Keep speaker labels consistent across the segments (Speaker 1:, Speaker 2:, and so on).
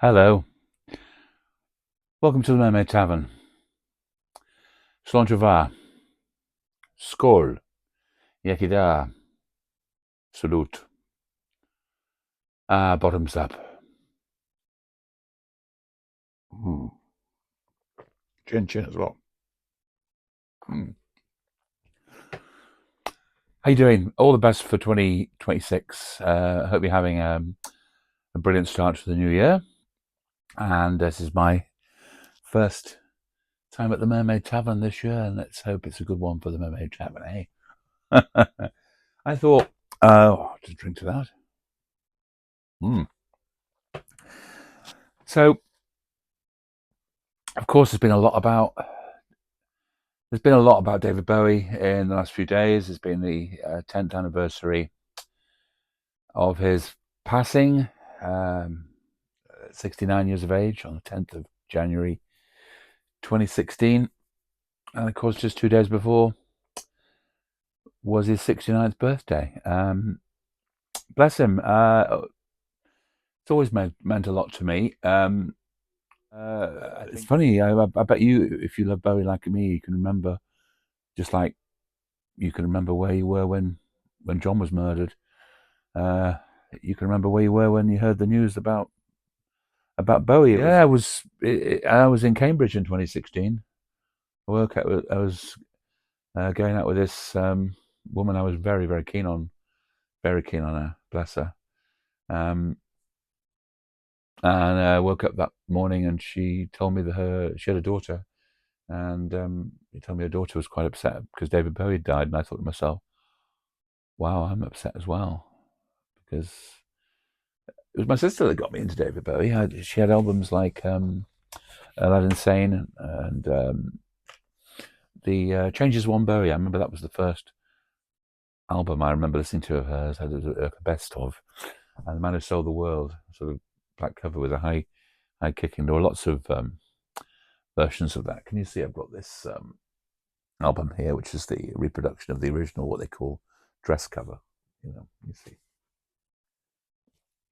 Speaker 1: Hello, welcome to the Mermaid Tavern. Slàinte Skål, Yakida, Salute, bottoms up. Mm. Chin as well. Mm. How you doing? All the best for 2026. I hope you're having a brilliant start to the new year. And this is my first time at the Mermaid Tavern this year, and let's hope it's a good one for the Mermaid Tavern, eh? I thought, just drink to that. Mm. So, of course, there's been a lot about David Bowie in the last few days. It's been the 10th anniversary of his passing, um, 69 years of age, on the 10th of January 2016. And of course, just 2 days before was his 69th birthday. Bless him. It's always meant a lot to me. It's funny. I bet you, if you love Bowie like me, you can remember, just like you can remember where you were when John was murdered. Uh, you can remember where you were when you heard the news about Bowie. Yeah, I was in Cambridge in 2016. I was going out with this woman I was very keen on, very keen on her. Bless her. Um, and I woke up that morning and she told me that she had a daughter, and she told me her daughter was quite upset because David Bowie died. And I thought to myself, wow, I'm upset as well, because it was my sister that got me into David Bowie. She had albums like Aladdin Sane and the Changes One Bowie. I remember that was the first album I remember listening to of hers. Had a best of, and The Man Who Sold the World, sort of black cover with a high kicking. There were lots of versions of that. Can you see? I've got this album here, which is the reproduction of the original, what they call dress cover. You see,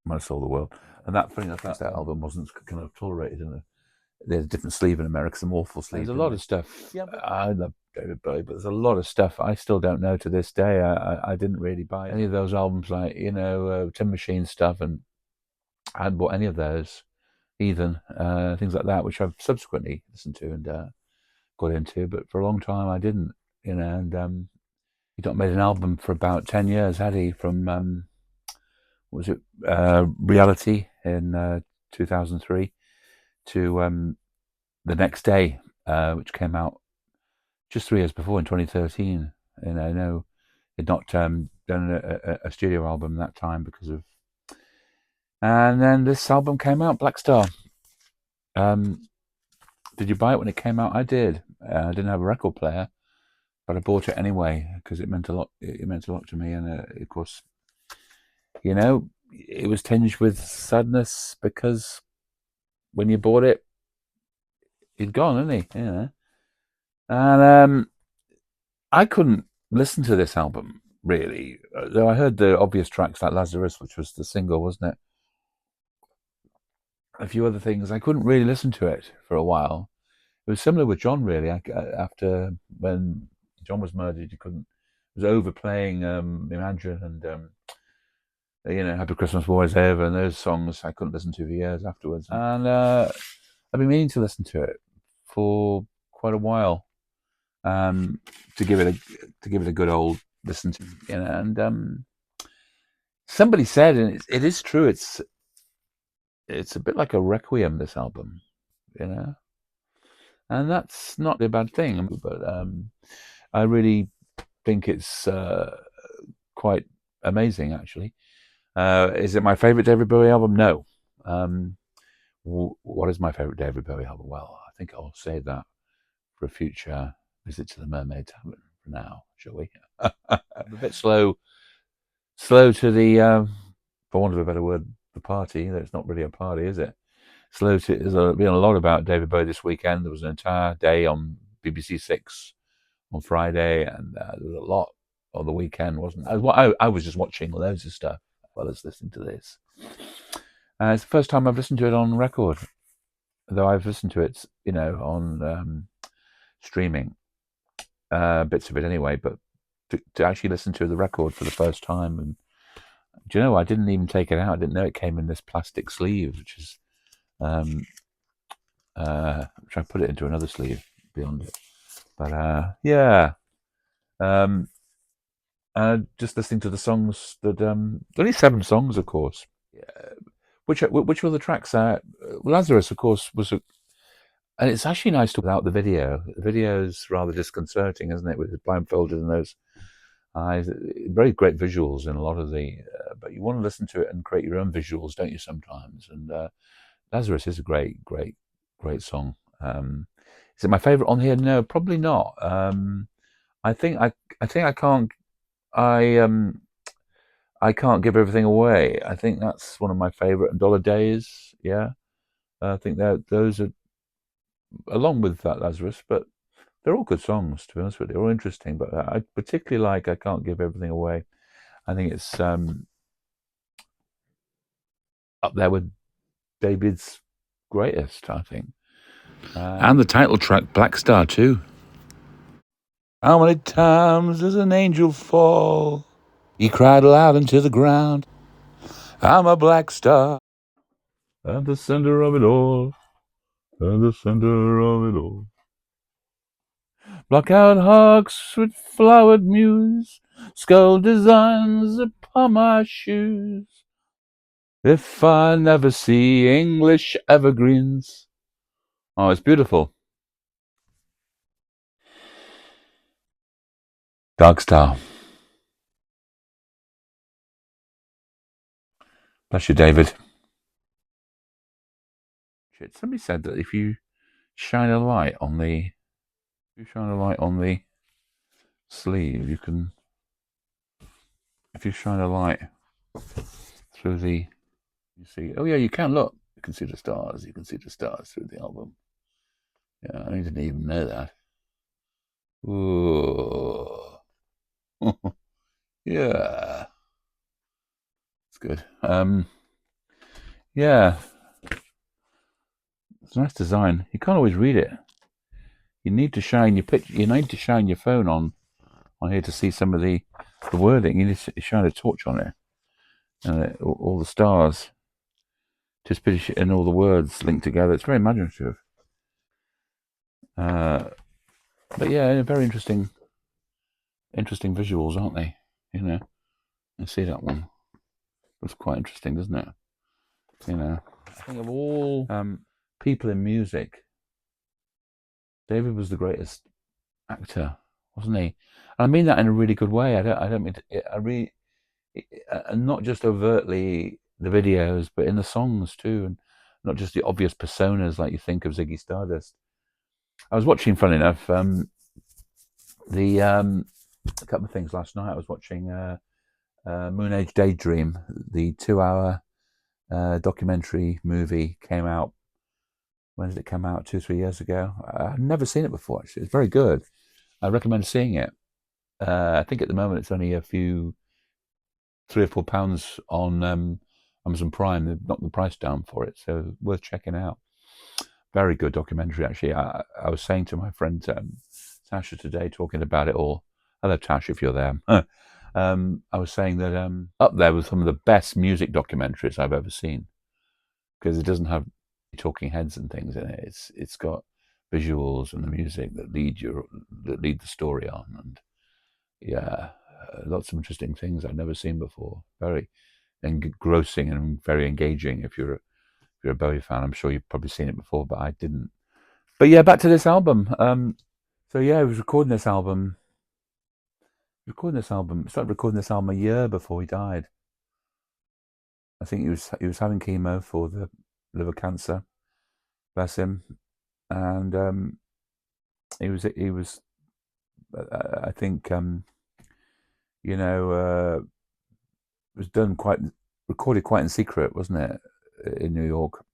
Speaker 1: Man Who Sold the World, and that, funny enough, that album wasn't kind of tolerated in there's a different sleeve in America, some awful sleeve. There's a lot of stuff. Yeah, I love David Bowie, but there's a lot of stuff I still don't know to this day. I didn't really buy any of those albums, like Tin Machine stuff, and I hadn't bought any of those, Heathen, things like that, which I've subsequently listened to and got into, but for a long time I didn't. And he'd not made an album for about 10 years, had he? From what was it, Reality in 2003 to The Next Day, which came out just 3 years before in 2013. And I know he'd not done a studio album that time because of. And then this album came out, Blackstar. Did you buy it when it came out? I did. I didn't have a record player, but I bought it anyway because it meant a lot. It meant a lot to me, and of course, it was tinged with sadness because when you bought it, he'd gone, hadn't he? And I couldn't listen to this album really, though I heard the obvious tracks like Lazarus, which was the single, wasn't it? A few other things. I couldn't really listen to it for a while. It was similar with John, really. After when John was murdered, you couldn't. It was overplaying Imagine and Happy Christmas, War Is Over, and those songs I couldn't listen to for years afterwards. And I've been meaning to listen to it for quite a while, to give it a good old listen to, And somebody said, and it is true, it's a bit like a requiem, this album, and that's not a bad thing. But I really think it's quite amazing, actually. Is it my favorite David Bowie album? No. What is my favorite David Bowie album? Well, I think I'll save that for a future visit to the Mermaid Tavern for now, shall we? A bit slow to the, for want of a better word, the party. It's not really a party, is it? There's been a lot about David Bowie this weekend. There was an entire day on BBC Six on Friday, and there was a lot on the weekend, wasn't there? I was just watching loads of stuff as well as listening to this. It's the first time I've listened to it on record, though I've listened to it, on streaming, bits of it anyway. But to actually listen to the record for the first time, and do you know, I didn't even take it out. I didn't know it came in this plastic sleeve, which is, which I put it into another sleeve beyond it. But yeah, just listening to the songs that only 7 songs, of course. Which were the tracks? Lazarus, of course, and it's actually nice to without the video. The video is rather disconcerting, isn't it, with it blindfolded and those eyes. Very great visuals in a lot of the, but you want to listen to it and create your own visuals, don't you? Sometimes, and Lazarus is a great song. Is it my favorite on here? No, probably not. I think I can't. I can't give everything away. I think that's one of my favorite. And Dollar Days, yeah. I think that those are, along with that Lazarus, but they're all good songs, to be honest with you. They're all interesting, but I particularly like I Can't Give Everything Away. I think it's up there with David's greatest, I think. And the title track, Blackstar, too. How many times does an angel fall? He cried aloud into the ground. I'm a black star at the center of it all. At the center of it all. Block out hawks with flowered muse, skull designs upon my shoes. If I never see English evergreens. Oh, it's beautiful. Dark Star. Bless you, David. Shit, somebody said that if you shine a light on the sleeve, you can. If you shine a light through the, you see. Oh yeah, you can look. You can see the stars. You can see the stars through the album. Yeah, I didn't even know that. Ooh. Yeah. It's good. Yeah. It's a nice design. You can't always read it. You need to shine your you need to shine your phone on here to see some of the wording. You need to shine a torch on it. And all the stars. Just put it and all the words linked together. It's very imaginative. But yeah, very interesting visuals, aren't they? You know, I see that one. It's quite interesting, doesn't it? You know, I think of all people in music, David was the greatest actor, wasn't he? And I mean that in a really good way. I don't mean to, I really, and not just overtly the videos, but in the songs too, and not just the obvious personas like you think of Ziggy Stardust. I was watching, funny enough, the a couple of things last night. I was watching Moon Age Daydream, the 2-hour documentary movie came out. When did it come out? 2-3 years ago. I've never seen it before. Actually, it's very good. I recommend seeing it. I think at the moment it's only a few, £3 or £4 on Amazon Prime. They've knocked the price down for it, so worth checking out. Very good documentary, actually. I was saying to my friend Tasha today, talking about it all. Hello, Tasha, if you're there. I was saying that up there with some of the best music documentaries I've ever seen, because it doesn't have talking heads and things in it. It's got visuals and the music that lead the story on, and yeah, lots of interesting things I've never seen before. Very engrossing and very engaging. If you're a Bowie fan, I'm sure you've probably seen it before, but I didn't. But yeah, back to this album. So yeah, I was recording this album. Started recording this album a year before he died. I think he was having chemo for the liver cancer. Bless him. And he was. I think you know, it was recorded quite in secret, wasn't it, in New York?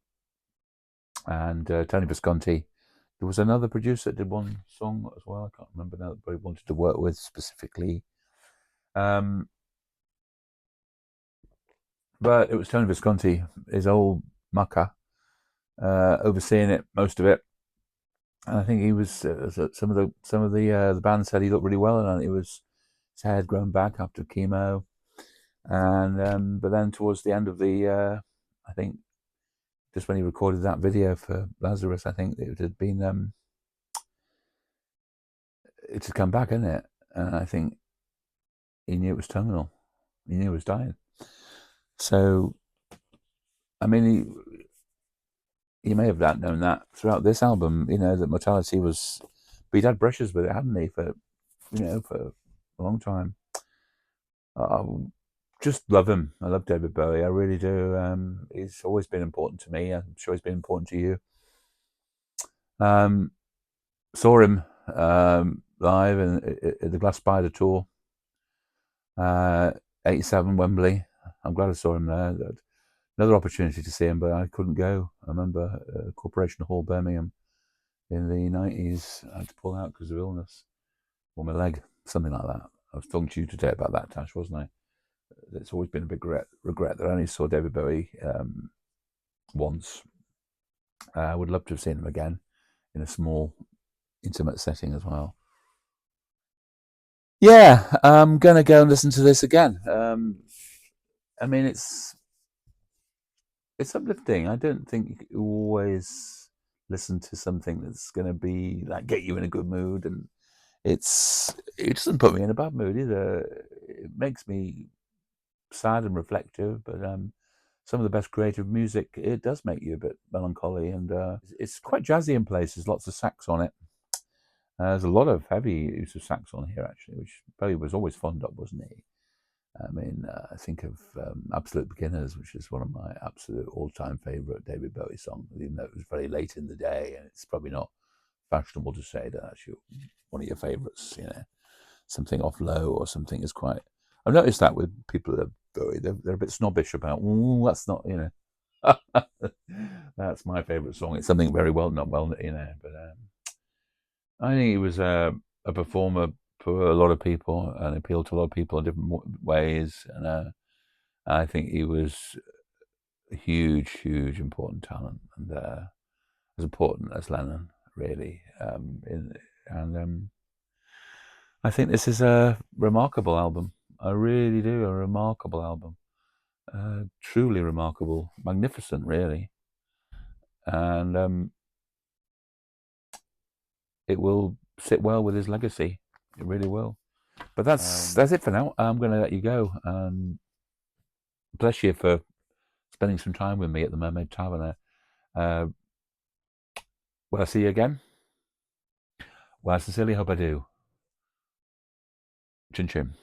Speaker 1: And Tony Visconti. There was another producer that did one song as well. I can't remember now, but he wanted to work with specifically. But it was Tony Visconti, his old mucker, overseeing it, most of it. And I think he was some of the band said he looked really well, and it was his hair had grown back after chemo, and but then towards the end of the, I think just when he recorded that video for Lazarus, I think it had been it had come back, hadn't it? And I think he knew it was terminal. He knew he was dying. So, I mean, he may have not known that throughout this album, that mortality was. But he'd had brushes with it, hadn't he, for a long time. I just love him. I love David Bowie. I really do. He's always been important to me. I'm sure he's been important to you. Saw him live at the Glass Spider tour, 87 Wembley. I'm glad I saw him there. Another opportunity to see him, but I couldn't go. I remember Corporation Hall, Birmingham, in the 90s. I had to pull out because of illness, or my leg, something like that. I was talking to you today about that, Tash, wasn't I? It's always been a big regret that I only saw David Bowie once. I would love to have seen him again in a small, intimate setting as well. Yeah, I'm gonna go and listen to this again. I mean, it's uplifting. I don't think you always listen to something that's going to be like get you in a good mood, and it doesn't put me in a bad mood either. It makes me sad and reflective, but some of the best creative music, it does make you a bit melancholy, and it's quite jazzy in places. Lots of sax on it. There's a lot of heavy use of sax on here, actually, which Bowie was always fond of, wasn't he? I mean, I think of Absolute Beginners, which is one of my absolute all-time favourite David Bowie songs, even though it was very late in the day, and it's probably not fashionable to say that that's one of your favourites, something off low or something is quite... I've noticed that with people that are Bowie, they're a bit snobbish about, that's not, that's my favourite song. It's something very well, not well, but I think he was a performer for a lot of people and appealed to a lot of people in different ways. And I think he was a huge, huge, important talent, and as important as Lennon, really. And I think this is a remarkable album. I really do, a remarkable album. Truly remarkable, magnificent, really. And it will sit well with his legacy. It really will. But that's it for now. I'm going to let you go. Bless you for spending some time with me at the Mermaid Tavern. Will I see you again? Well, I sincerely hope I do. Chin chin.